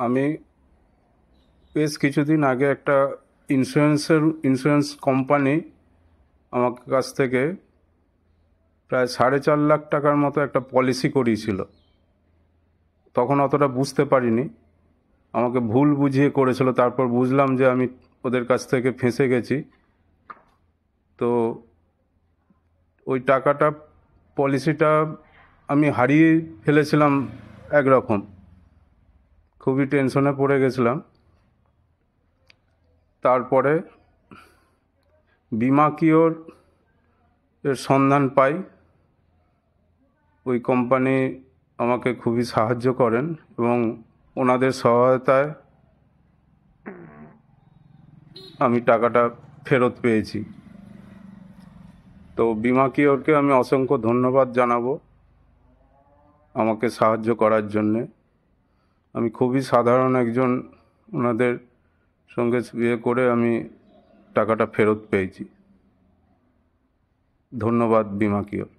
আমি বেশ কিছুদিন আগে একটা ইন্স্যুরেন্স কোম্পানি আমার কাছ থেকে প্রায় 4.5 লাখ টাকার মতো একটা পলিসি করিয়েছিল। তখন অতটা বুঝতে পারিনি, আমাকে ভুল বুঝিয়ে করেছিল। তারপর বুঝলাম যে আমি ওদের কাছ থেকে ফেঁসে গেছি। তো ওই টাকাটা, পলিসিটা আমি হারিয়ে ফেলেছিলাম। একরকম খুবই টেনশনে পড়ে গেছিলাম। তারপরে বিমা কিওর এর সন্ধান পাই। ওই কোম্পানি আমাকে খুবই সাহায্য করেন এবং ওনাদের সহায়তায় আমি টাকাটা ফেরত পেয়েছি। তো বিমা কিওরকে আমি অসংখ্য ধন্যবাদ জানাবো আমাকে সাহায্য করার জন্যে। আমি খুবই সাধারণ একজন, ওনাদের সঙ্গে বিয়ে করে আমি টাকাটা ফেরত পেয়েছি। ধন্যবাদ বিমা কিওর।